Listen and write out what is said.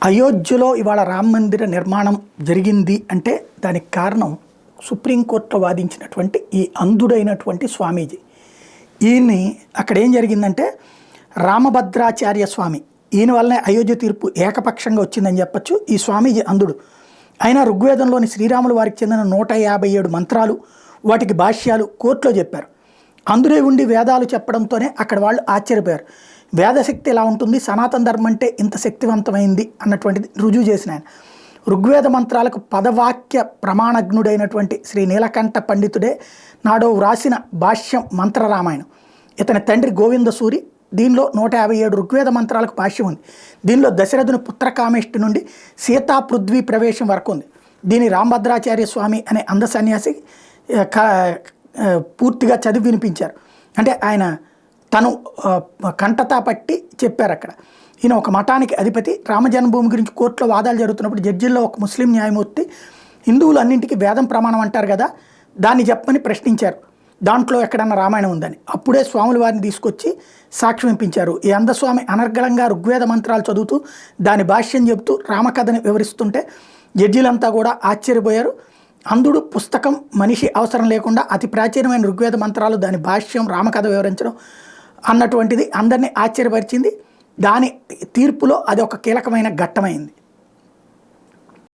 అయోధ్యలో ఇవాళ రామ మందిర నిర్మాణం జరిగింది అంటే దానికి కారణం సుప్రీంకోర్టులో వాదించినటువంటి ఈ అంధుడైనటువంటి స్వామీజీ. ఈయన్ని అక్కడ ఏం జరిగిందంటే రామభద్రాచార్య స్వామి, ఈయన వల్లనే అయోధ్య తీర్పు ఏకపక్షంగా వచ్చిందని చెప్పచ్చు. ఈ స్వామీజీ అంధుడు. అయినా ఋగ్వేదంలోని శ్రీరాములు వారికి చెందిన 157 మంత్రాలు, వాటికి భాష్యాలు కోర్టులో చెప్పారు. అందులో ఉండి వేదాలు చెప్పడంతోనే అక్కడ వాళ్ళు ఆశ్చర్యపోయారు. వేదశక్తి ఎలా ఉంటుంది, సనాతన ధర్మం అంటే ఇంత శక్తివంతమైంది అన్నటువంటిది రుజువు చేసిన ఆయన. ఋగ్వేద మంత్రాలకు పదవాక్య ప్రమాణజ్ఞుడైనటువంటి శ్రీ నీలకంఠ పండితుడే నాడో వ్రాసిన భాష్యం మంత్రరామాయణం. ఇతని తండ్రి గోవింద సూరి. దీనిలో 157 ఋగ్వేద మంత్రాలకు భాష్యం ఉంది. దీనిలో దశరథుని పుత్రకామేష్టి నుండి సీతా పృథ్వీ ప్రవేశం వరకు ఉంది. దీని రామభద్రాచార్య స్వామి అనే అంధ సన్యాసి పూర్తిగా చదివి వినిపించారు. అంటే ఆయన తను కంటతా పట్టి చెప్పారు అక్కడ. ఈయన ఒక మఠానికి అధిపతి. రామజన్మభూమి గురించి కోర్టులో వాదాలు జరుగుతున్నప్పుడు జడ్జిల్లో ఒక ముస్లిం న్యాయమూర్తి హిందువులు అన్నింటికీ వేదం ప్రమాణం అంటారు కదా, దాన్ని చెప్పమని ప్రశ్నించారు. దాంట్లో ఎక్కడన్నా రామాయణం ఉందని. అప్పుడే స్వాముల వారిని తీసుకొచ్చి సాక్ష్యం ఇప్పించారు. ఈ అంధస్వామి అనర్గళంగా ఋగ్వేద మంత్రాలు చదువుతూ దాని భాష్యం చెబుతూ రామకథని వివరిస్తుంటే జడ్జీలంతా కూడా ఆశ్చర్యపోయారు. అంధుడు పుస్తకం మనిషి అవసరం లేకుండా అతి ప్రాచీనమైన ఋగ్వేద మంత్రాలు, దాని భాష్యం, రామకథ వివరించడం అన్నటువంటిది అందరినీ ఆశ్చర్యపరిచింది. దాని తీర్పులో అది ఒక కీలకమైన ఘట్టమైంది.